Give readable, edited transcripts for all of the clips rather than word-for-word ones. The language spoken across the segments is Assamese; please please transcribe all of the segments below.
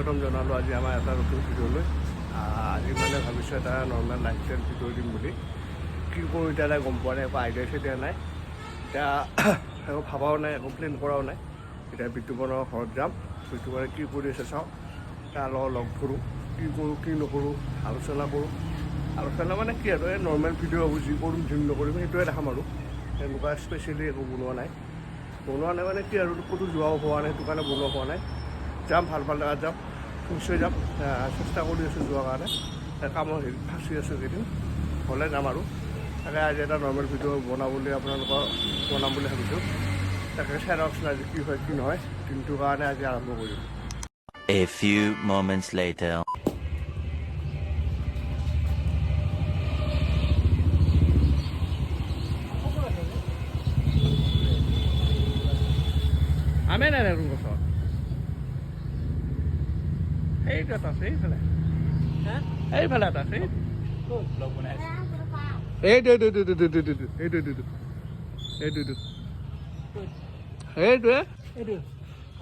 স্বাগতম জনালোঁ আজি আমাৰ এটা নতুন ভিডিঅ'লৈ। আজি মানে ভাবিছোঁ এটা নৰ্মেল লাইফষ্টাইল ভিডিঅ' দিম বুলি। কি কৰোঁ এতিয়া গম পোৱা নাই, একো আইডিয়া চাইডিয়া নাই। এতিয়া একো ভাবাও নাই, একো প্লেন কৰাও নাই। এতিয়া বিতুপনৰ ঘৰত যাম, বিতুপনে কি কৰি আছে চাওঁ, তাৰ লগত লগ ধৰোঁ, কি কৰোঁ কি নকৰোঁ আলোচনা কৰোঁ। আলোচনা মানে কি আৰু এই নৰ্মেল ভিডিঅ' হ'ব, যি কৰিম যি নকৰিম সেইটোৱে দেখাম আৰু। এনেকুৱা স্পেচিয়েলি একো বনোৱা নাই মানে কি আৰু ক'তো যোৱাও হোৱা নাই, সেইটো কাৰণে বনোৱা হোৱা নাই। যাম, ভাল ভাল জেগাত যাম, নিশ্চয় যাম, চেষ্টা কৰি আছোঁ যোৱাৰ কাৰণে। কামৰ হেৰিত ফাঁচি আছোঁ কেইদিন, হ'লে যাম আৰু। তাকে আজি এটা নৰ্মেল ভিডিঅ' বনাম বুলি ভাবিছোঁ। তাকে চাই লওকচোন আজি কি হয় কি নহয়, দিনটোৰ কাৰণে আজি আৰম্ভ কৰিম। A few moments later. আমে নাই দেখোন গছত, সেইটো এটা আছে এইফালে, এইফালে এটা আছে, সেইটোৱে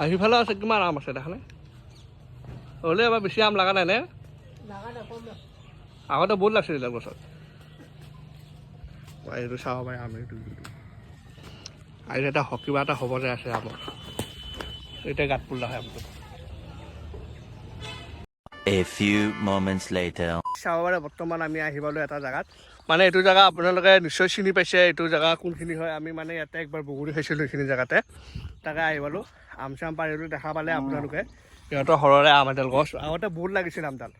সিফালে আছে। কিমান আম আছে দেখা নাই? হ'লে এবাৰ বেছি আম লগা নাই নে? আগতে বহুত লাগিছিল এতিয়া গছত। এইটো চাব পাৰে আম, এইটো আজি এটা কিবা এটা হ'ব যে আছে আমৰ, এতিয়া গাত পুল্লা হয় আমটো। A few moments later. চাব পাৰে বৰ্তমান আমি আহি পালোঁ এটা জেগাত, মানে এইটো জেগা আপোনালোকে নিশ্চয় চিনি পাইছে। এইটো জেগা কোনখিনি হয়, আমি মানে ইয়াতে একবাৰ বগৰী খাইছিলোঁ এইখিনি জেগাতে। তাকে আহি পালোঁ, আম চাম পাৰিলোঁ, দেখা পালে আপোনালোকে। সিহঁতৰ ঘৰৰে আম এডাল গছ, আগতে বহুত লাগিছিল আমডাল,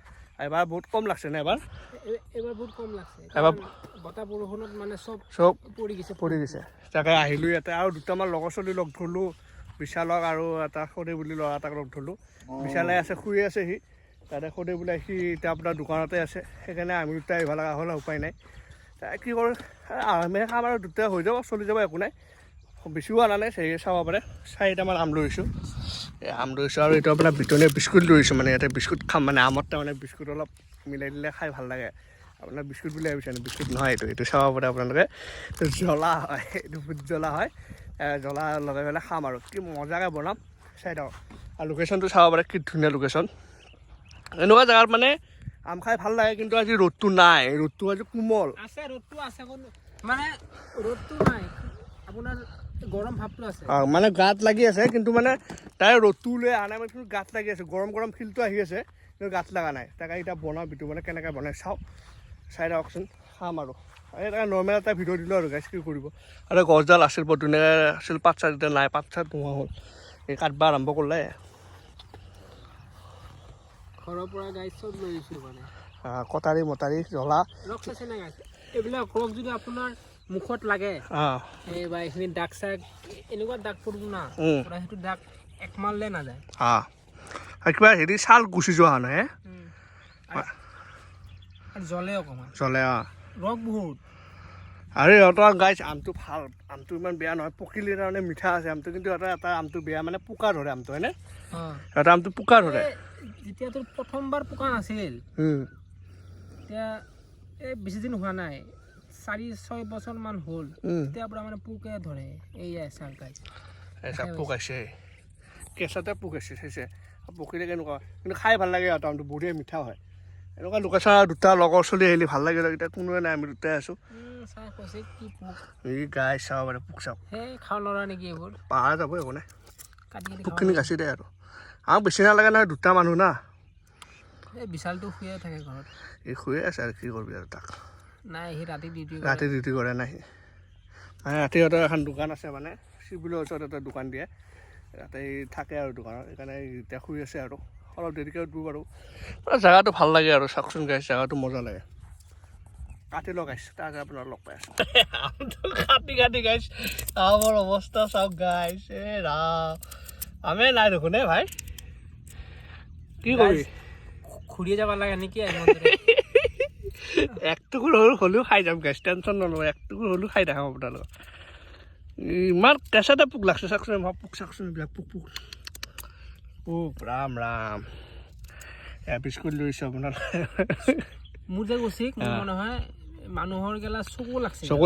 এবাৰ বহুত কম লাগছে নে? এবাৰ বহুত কম লাগছে, এবাৰ বতাহ বৰষুণত মানে চব পৰি গৈছে। তাকে আহিলোঁ ইয়াতে, আৰু দুটামান লগৰ ছোৱালী লগ ধৰিলোঁ, বিশালক আৰু এটা সদে বুলি ল'ৰা এটাক লগ ধৰিলোঁ। বিশালে আছে, শুই আছে সি তাতে, সদে বোলে সি এতিয়া আপোনাৰ দোকানতে আছে। সেইকাৰণে আমি দুটা আহিব লগা হ'ল, উপায় নাই। কি কৰোঁ, আৰামে খাম আৰু দুটা হৈ যাব, চলি যাব, একো নাই। বেছিও অনা নাই, সেই চাব পাৰে 4টামান আম লৈছোঁ। এই আম লৈছোঁ আৰু এইটো আপোনাৰ বিটনীয়া বিস্কুট লৈছোঁ, মানে ইয়াতে বিস্কুট খাম, মানে আমত তাৰমানে বিস্কুট অলপ মিলাই দিলে খাই ভাল লাগে। আপোনাৰ বিস্কুট বুলি ভাবিছে নে? বিস্কুট নহয়, এইটো চাব পাৰে আপোনালোকে, জ্বলা হয়, এইটো ভোট জ্বলা হয়। জ্বলা লগাই পেলাই খাম আৰু কি মজাকৈ বনাম, চাই দিয়ক। আৰু লোকেশ্যনটো চাব পাৰে, কি ধুনীয়া লোকেশ্যন। এনেকুৱা জেগাত মানে আম খাই ভাল লাগে, কিন্তু আজি ৰ'দটো নাই, ৰ'দটো আজি কোমল আছে, ৰ'দটো আছে, মানে ৰ'দটো নাই, আপোনাৰ গৰম ভাৱটো আছে। মানে গাত লাগি আছে, কিন্তু মানে তাই ৰ'দটো লৈ অহা নাই, মানে গাত লাগি আছে, গৰম গৰম ফিলটো আহি আছে, কিন্তু গাত লগা নাই। তাকে এতিয়া বনাওঁ, বিটু মানে কেনেকৈ বনাই চাওঁ, চাই দিয়কচোন, খাম আৰু। এই তাকে নৰ্মেল এটা ভিডিঅ' দিলোঁ আৰু গাইছ, কি কৰিব। আৰু গছডাল আছিল বৰ ধুনীয়াকৈ আছিল, পাত চাত এতিয়া নাই, পাত চাত নোহোৱা হ'ল, এই কাটবা আৰম্ভ কৰিলে। ঘৰৰ পৰা গাইছ চব লৈ আহিছোঁ, মানে কটাৰী মটাৰী জ্বলা ৰস আছে নাই গাইছ, এইবিলাক ৰস যদি আপোনাৰ মুখত লাগে এই বা এইখিনি দাগ চাগ এনেকুৱা দাগ পৰিব না, সেইটো দাগ একমাললে নাযায়। কিবা হেৰি ছাল গুচি যোৱা নাই, জ্বলে অকণমান, জ্বলে ৰস বহুত। আৰু সিহঁতৰ গাইছ আমটো ভাল, আমটো ইমান বেয়া নহয়, পকিলে কাৰণে মিঠা আছে আমটো, কিন্তু এটা আমটো বেয়া, মানে পোকা ধৰে আমটো, হয়নে? সিহঁতৰ আমটো পোকা ধৰে। যেতিয়া তোৰ প্ৰথমবাৰ পোকা নাছিল, এতিয়া এই বেছি দিন হোৱা নাই, 4-6 বছৰমান হ'ল, তেতিয়াৰ পৰা মানে পোকে ধৰে। এইয়া চাল গাইছ, পোক আছে, কেঁচাতে পোক আছে, চাইছে পকিলে কেনেকুৱা, কিন্তু খাই ভাল লাগে। সিহঁতৰ আমটো বঢ়িয়া মিঠা হয়। এনেকুৱা লোকেশ্যন দুটা লগৰ চলি আহিলে ভাল লাগে, এতিয়া কোনোৱে নাই, আমি দুটাই আছোঁ। এই গাইছ চাব পাৰে, পোক চাওক, সেই খাওঁ ল'ৰা নেকি এইবোৰ, পাহাৰ যাব, একো নাই, কাটি পোকখিনি গাছি দে আৰু। আমাক বেছি নালাগে নহয়, দুটা মানুহ না। এই বিশালটো শুয়ে থাকে ঘৰত, এই শুয়ে আছে আৰু কি কৰিবি আৰু তাক। নাই সি ৰাতি ডিউটি কৰে নাই, মানে ৰাতি সিহঁতৰ এখন দোকান আছে, মানে চিভিলৰ ওচৰত এটা দোকান দিয়ে, তাতে থাকে আৰু দোকানত, সেইকাৰণে এতিয়া শুই আছে আৰু অলপ দেৰিকৈ উঠিব বাৰু। জেগাটো ভাল লাগে আৰু চাওকচোন গাইছ, জেগাটো মজা লাগে। কাটি লগাইছোঁ, তাকে আপোনাৰ লগ পাই আছোঁ, আমটো কাটি গাইছ, আমৰ অৱস্থা চাওক গাইছ, আমে নাই দেখোন ভাই, কি কৰিবি, ঘূৰিয়ে যাব লাগে নেকি? এক টুকুৰ সৰু হ'লেও খাই যাম গাইছ, টেনশ্যন নল'ব, এক টুকুৰ হ'লেও খাই দেখাম আপোনালোকক। ইমান কেঁচাতে পোক লাগছে, চাওকচোন পোক, চাওকচোন এইবিলাক পোক ৰাম ৰাম। বিস্কুট লৈছোঁ আপোনাৰ, মোৰ যে কৈছে মনে হয় মানুহৰ গেলা চকু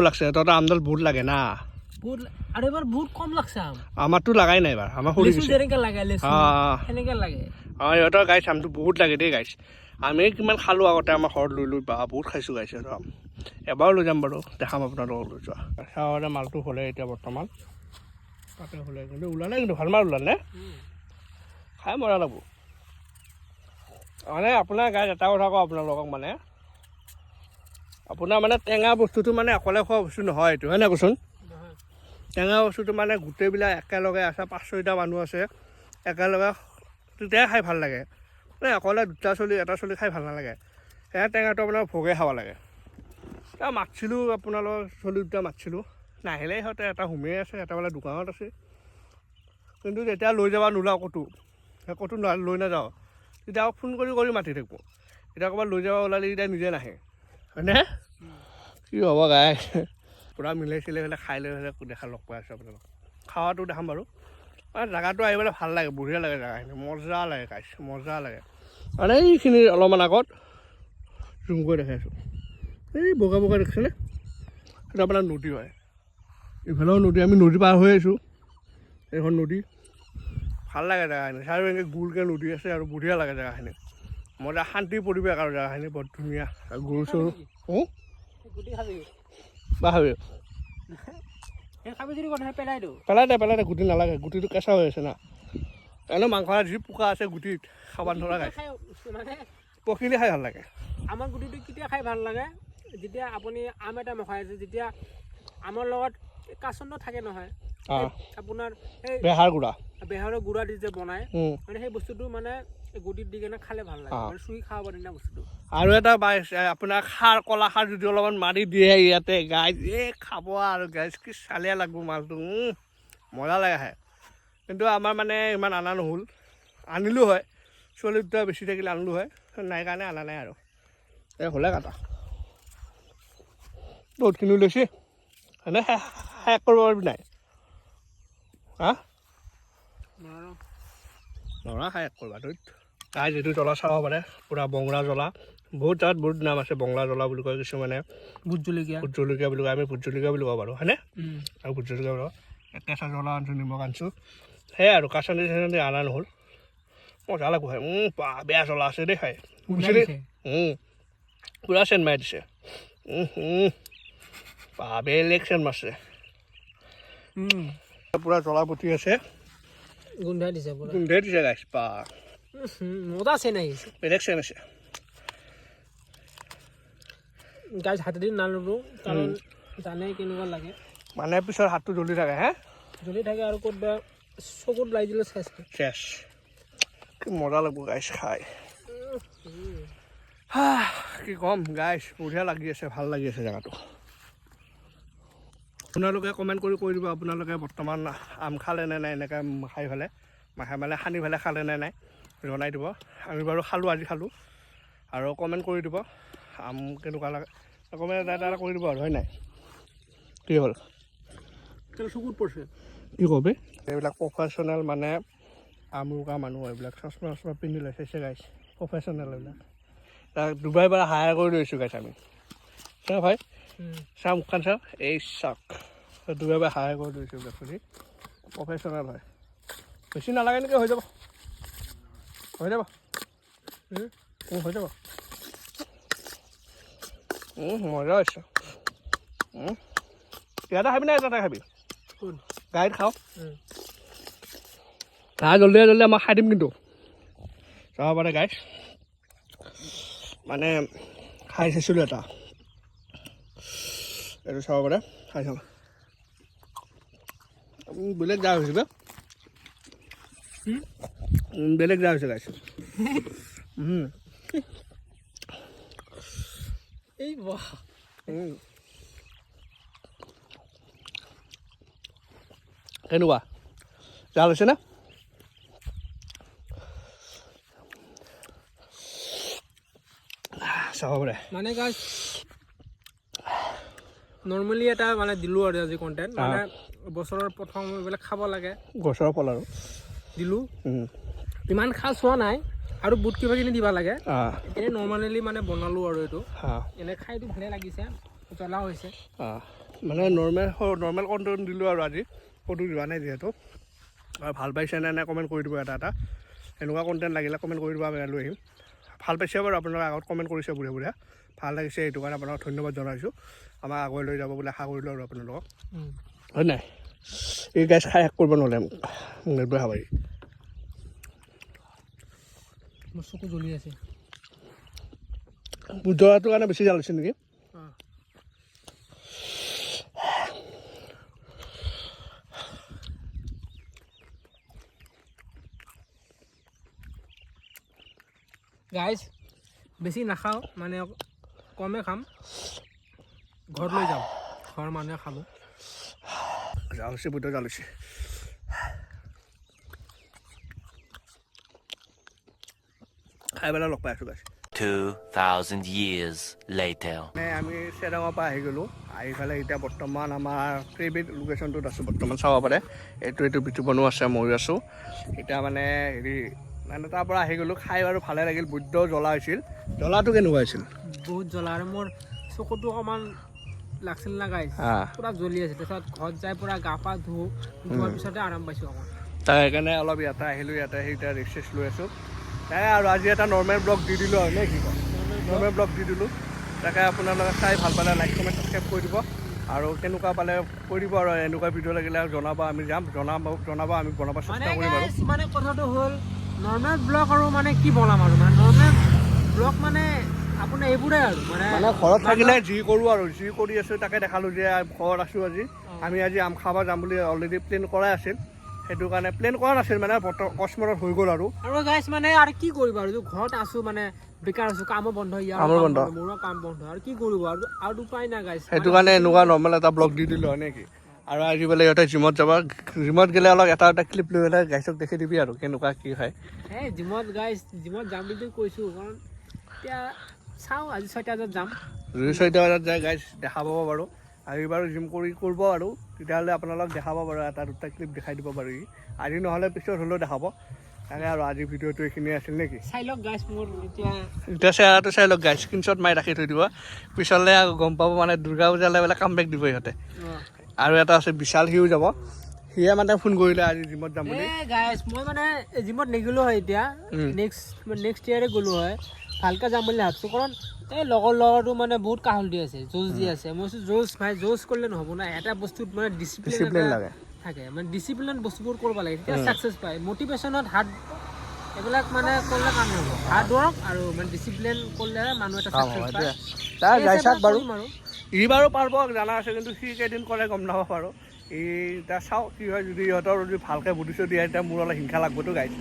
লাগছে, তহঁতৰ আমডাল বহুত লাগে না, আৰু এবাৰ বহুত কম লাগছে আম, আমাৰতো লাগাই নাই, এবাৰ আমাৰ সৰু যেনেকৈ লাগে সেনেকৈ লাগে। অঁ ইহঁতৰ গাইছ আমটো বহুত লাগে দেই গাইছ আমি কিমান খালোঁ আগতে আমাৰ ঘৰত লৈ বা বহুত খাইছোঁ গাইছ সিহঁতৰ আম এবাৰো লৈ যাম বাৰু দেখাম আপোনালোকক লৈ যোৱা চাহতে মালটো হ'লে এতিয়া বৰ্তমান তাতে হ'লে কিন্তু ওলালে কিন্তু ভাল মাল ওলালে খাই মজা লাগব মানে আপোনাৰ গাইছ এটা কথা কওঁ আপোনালোকক মানে আপোনাৰ মানে টেঙা বস্তুটো মানে অকলে খোৱা বস্তু নহয় এইটো হয় নাই কচোন টেঙা বস্তুটো মানে গোটেইবিলাক একেলগে আছে 5-6টা মানুহ আছে একেলগে তেতিয়াই খাই ভাল লাগে মানে অকলে দুটা চলি এটা চলি খাই ভাল নালাগে সেয়া টেঙাটো আপোনাৰ ভোগে খাব লাগে মাতিছিলোঁ আপোনালোকৰ চলি দুটা মাতিছিলোঁ নাহিলে সিহঁতে এটা সোমেই আছে এটা বোলে দোকানত আছে কিন্তু যেতিয়া লৈ যাব নোলাওঁ ক'তো লৈ নাযাওঁ তেতিয়া ফোন কৰি মাতি থাকোঁ এতিয়া ক'ৰবাত লৈ যাব ওলালে এতিয়া নিজে নাহে হয়নে কি হ'ব গাই পূৰা মিলাই চিলাই পেলাই খাই লৈ পেলাই দেখা লগ পাই আছোঁ আপোনালোক খাৱাটো দেখাম বাৰু মানে জেগাটো আহিবলৈ ভাল লাগে বঢ়িয়া লাগে জেগাখিনি মজা লাগে গাইছ মজা লাগে মানে এইখিনি অলপমান আগত জুম কৰি দেখাইছোঁ এই বগা দেখিছেনে সেইটো আপোনাৰ নদী হয় ইফালেও নদী আমি নদী পাৰ হৈ আহিছোঁ এইখন নদী ভাল লাগে জেগাখিনি চাৰি এনেকৈ গোলকৈ নদী আছে আৰু বঢ়িয়া লাগে জেগাখিনি মজা শান্তিৰ পৰিৱেশ আৰু জেগাখিনি বৰ ধুনীয়া গৰু চৰু পেলাই দে গুটি নালাগে গুটিটো কেঁচা হৈ আছে না এনেও মাংস যি পোকা আছে গুটিত খাব নৰা গাইছ পকিলে খাই ভাল লাগে আমাৰ গুটিটো কেতিয়া খাই ভাল লাগে যেতিয়া আপুনি আম এটা মখাই আছে যেতিয়া আমৰ লগত কাচন্দ থাকে নহয় আপোনাৰ সেই বেহাৰৰ গুড়া দি যে বনায় মানে সেই বস্তুটো মানে গুটিত দি কেনে খালে ভাল লাগে মানে চুই খাব পাৰি না বস্তুটো আৰু এটা আপোনাৰ খাৰ কলা খাৰ যদি অলপমান মাৰি দিয়ে ইয়াতে গাইজ খাব আৰু গাইজ কি চালিয়া লাগব মালটো মজা লাগে খাই কিন্তু আমাৰ মানে ইমান অনা নহ'ল আনিলোঁ হয় ছোৱালী দুটা বেছি থাকিলে আনিলোঁ হয় নাই কাৰণে অনা নাই আৰু হ'লে কাটা বহুতখিনি লৈছে হয়নে শেষ কৰিব পাৰিবি নাই নৰা শেষ কৰিবা তই তাই যিটো জ্বলা চাব পাৰে পূৰা বঙলা জ্বলা বহুত জেগাত বহুত নাম আছে বঙলা জ্বলা বুলি কয় কিছুমানে ভোট জলকীয়া বুলি কয় আমি ভোট জলকীয়া বুলি ক'ব পাৰোঁ হয়নে আৰু ভোট জলকীয়া বুলি কেঁচা জ্বলা আনিছোঁ নিমখ আনিছোঁ সেয়াই আৰু কাচানি চাচানি অনা নহ'ল মজা লাগিব খাই বেয়া জ্বলা আছে দেই খাই পূৰা চেন মাৰি দিছে বেলেগ চেন মাৰিছে পূৰা জ্বলা পুতি আছে গোন্ধাই দিছে গাইছ মজা চেন আহিছে বেলেগ চেন আছে গাইছ হাতেদি নাললোঁ কাৰণ জানে কেনেকুৱা লাগে মানে পিছৰ হাতটো জ্বলি থাকে জ্বলি থাকে আৰু ক'ত চকুত লাগি দিলে চেচ কি মজা লাগিব গাইছ খাই কি ক'ম গাইছ বঢ়িয়া লাগি আছে ভাল লাগি আছে জেগাটো আপোনালোকে কমেণ্ট কৰি কৈ দিব আপোনালোকে বৰ্তমান আম খালে নে নাই এনেকৈ খাই পেলাই মাখাই মেলাই সানি পেলাই খালে নে নাই জনাই দিব আমি বাৰু খালোঁ আজি খালোঁ আৰু কমেণ্ট কৰি দিব আম কেনেকুৱা লাগে কমেণ্ট এটা কৰি দিব আৰু হয় নাই কি হ'ল চকুত পৰিছে কি ক'বি এইবিলাক প্ৰফেশ্যনেল মানে আম ৰোকা মানুহ এইবিলাক চশমা পিন্ধি লৈ চাইছে গাইছ প্ৰফেশ্যনেল এইবিলাক তাক ডুবাই পৰা হায়াৰ কৰি লৈছোঁ গাইছ আমি চাওঁ ভাই চাওঁ মুখখন চাওঁ এই চাওক ডুবাই পৰা হায়াৰ কৰি লৈছোঁ এইবিলাক শুনি প্ৰফেশ্যনেল হয় বেছি নালাগে নেকি হৈ যাব হৈ যাব মজা হৈছে ইয়াতে খাবি নাই তাতে খাবি গাড়ীত খাওঁ তাৰ জলদি মই খাই দিম কিন্তু চাব পাৰে গাইছ মানে খাই চাইছিলোঁ এটা এইটো চাব পাৰে খাই চাওঁ বেলেগ যা হৈছে বেলেগ যা হৈছে গাইছ কেনেকুৱা জাল হৈছে না চাব পাৰে মানে গাইছ নৰ্মেলি এটা মানে দিলোঁ আৰু আজি কণ্টেণ্ট মানে বছৰৰ প্ৰথম এইবিলাক খাব লাগে গছৰ ফল আৰু দিলোঁ ইমান খাজ হোৱা নাই আৰু বুট কিবা কিনি দিব লাগে এনেই নৰ্মেলি মানে বনালোঁ আৰু এইটো এনেই খাইটো ভালেই লাগিছে জ্বলা হৈছে মানে নৰ্মেল কণ্টেণ্ট দিলোঁ আৰু আজি ফটো যোৱা নাই যিহেতু আৰু ভাল পাইছে নে নাই কমেণ্ট কৰি দিব এটা এনেকুৱা কণ্টেণ্ট লাগিলে কমেণ্ট কৰি দিব, আমি লৈ আহিম। ভাল পাইছে বাৰু আপোনালোকে আগত কমেণ্ট কৰিছে বুঢ়া ভাল লাগিছে, সেইটো কাৰণে আপোনাক ধন্যবাদ জনাইছোঁ। আমাক আগুৱাই লৈ যাব বুলি আশা কৰিলোঁ আৰু আপোনালোকক হয় নাই। এই গাইছ খাই শেষ কৰিব নহ'লে মোক নেটবোৰ খাবাই। মোৰ চকু জ্বলি আছে। বুদ্ধটোৰ কাৰণে বেছি জাল হৈছে নেকি? গাইজ বেছি নাখাওঁ, মানে কমে খাম, ঘৰত লৈ যাম, ঘৰৰ মানুহে খাব। জাল হৈছে, বুদ্ধ জাল হৈছে। খাই পেলাই লগ পাই আছোঁ গাইছ। 2,000 years later. আমি চেৰাঙৰ পৰা আহি গ'লোঁ, আহি পেলাই এতিয়া বৰ্তমান আমাৰ ফেভৰেট লোকেশ্যনটোত আছোঁ। বৰ্তমান চাব পাৰে এইটো বিতুপনো আছে, ময়ো আছোঁ এতিয়া। মানে হেৰি মানে তাৰ পৰা আহি গ'লোঁ, খাই বাৰু ভালে লাগিল। বুদ্ধ জ্বলা হৈছিল। জ্বলাটো কেনেকুৱা হৈছিল? বহুত জ্বলা, আৰু মোৰ চকুটো অকণমান লাগছিল না গাইছ, পূৰা জ্বলি আছে। তাৰপিছত ঘৰত যাই পূৰা গা পা ধোৱাৰ পিছতে আৰাম পাইছোঁ অকণ। তাৰ সেইকাৰণে অলপ ইয়াতে আহিলোঁ, ইয়াতে আহি এতিয়া ৰেষ্ট লৈ আছোঁ। তাকে আৰু আজি এটা নৰ্মেল ব্লগ দি দিলোঁ আৰু নে কি কয়, নৰ্মেল ব্লগ দি দিলোঁ। তাকে আপোনালোকে চাই ভাল পালে লাইক কমেণ্ট ছাবস্ক্ৰাইব কৰি দিব, আৰু কেনেকুৱা পালে কৈ দিব, আৰু এনেকুৱা ভিডিঅ' লাগিলে জনাব, আমি যাম, জনাব আমি বনাব চেষ্টা কৰিম আৰু। মানে কথাটো হ'ল নৰ্মেল ব্লগ আৰু মানে কি বনাম আৰু, মানে নৰ্মেল ব্লগ মানে আপোনাৰ এইবোৰে আৰু মানে ঘৰত থাকিলে যি কৰোঁ আৰু যি কৰি আছোঁ তাকে দেখালোঁ যে ঘৰত আছোঁ। আমি আজি আম খাব যাম বুলি অলৰেডি প্লেন কৰাই আছিল, সেইটো কাৰণে প্লেন কৰা নাছিল, মানে অকস্মাতত হৈ গ'ল। আৰু গাইছ মানে আৰু কি কৰিব, আৰু ঘৰত আছোঁ, মানে বেকাৰ আছোঁ, কামো বন্ধ, মোৰো কাম বন্ধ, আৰু কি কৰিব আৰু উপায় নাই গাইছ। সেইটো কাৰণে এনেকুৱা নৰ্মেল এটা ব্লগ দি দিলোঁ হয় নেকি। আৰু আজি বোলে ইহঁতে জিমত যাব, জিমত গ'লে অলপ এটা ক্লিপ লৈ পেলাই গাইছক দেখি দিবি আৰু কেনেকুৱা কি হয়। এই জিমত যাম বুলি কৈছোঁ, কাৰণ এতিয়া চাওঁ আজি 6টা বজাত যাম। যদি 6টা বজাত যায় গাইছ দেখা পাব বাৰু। আজি বাৰু জিম কৰিব আৰু তেতিয়াহ'লে আপোনালোক দেখাব বাৰু, এটা দুটা ক্লিপ দেখাই দিব পাৰি। আজি নহ'লে পিছত হ'লেও দেখাব। তাকে আৰু আজি ভিডিঅ'টো এইখিনিয়ে আছিল নেকি। চাই লওক গাইছ, মোৰ এতিয়া চেহেৰাটো চাই লওক গাইছ, স্ক্ৰীনশ্বট মাৰি ৰাখি থৈ দিব, পিছলৈ গম পাব। মানে দুৰ্গা পূজালৈ বোলে কাম বেক দিব ইহঁতে। আৰু এটা আছে বিশাল, সিও যাব, সিয়ে মানে ফোন কৰিলে আজি জিমত যাম বুলি। গাইছ মই মানে জিমত নগ'লোঁ হয়, এতিয়া নেক্সট ইয়াৰে গ'লোঁ হয়, ভালকৈ যাম বুলি ভাবিছোঁ। কাৰণ এই লগৰটো মানে বহুত কাহল দি আছে, জোচ দি আছে। মই কৈছোঁ জোচ কৰিলে নহ'ব না, এটা বস্তুত মানে ডিচিপ্লিন লাগে থাকে, মানে ডিচিপ্লিন বস্তুবোৰ কৰিব লাগে, তেতিয়া ছাকচেছ পায়। মটিভেশ্যনত এইবিলাক মানে কৰিলে কাম নহ'ব, হাৰ্ড ৱৰ্ক আৰু মানে ডিচিপ্লিন কৰিলেহে মানুহ এটা ছাকচেছ পায়। তাৰ গাইছাক বাৰু ই বাৰু পাৰিব জানা আছে, কিন্তু সি কেইদিন কৰে গম নাপাব আৰু। এতিয়া চাওঁ কি হয়, যদি ইহঁতৰ যদি ভালকৈ বুদ্ধি দিয়ে তেতিয়া মোৰ অলপ হিংসা লাগবতো গাইছ।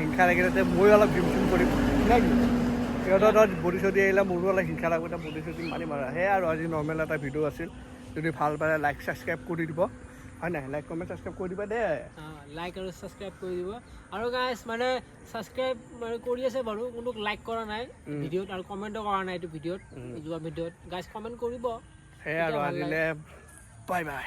হিংসা লাগিলে মই অলপ জিম চিম কৰিম নাই কি। সিহঁতৰ বডি চডি আহিলে মোৰো অলপ হিংসা লাগব, এতিয়া বডি চডি মাৰিম আৰু। সেয়াই আৰু আজি নৰ্মেল এটা ভিডিঅ' আছিল। যদি ভাল পালে লাইক ছাবস্ক্ৰাইব কৰি দিব হয় নাই, লাইক কমেণ্ট ছাবস্ক্ৰাইব কৰি দিবা দেই। লাইক আৰু ছাবস্ক্ৰাইব কৰি দিব। আৰু গাইছ মানে ছাবস্ক্ৰাইব কৰি আছে বাৰু, কোনো লাইক কৰা নাই ভিডিঅ'ত, আৰু কমেণ্টো কৰা নাই এইটো ভিডিঅ'ত, যোৱা ভিডিঅ'ত। গাইছ কমেণ্ট কৰিব। সেয়াই আৰু আজিলৈ বাই বাই।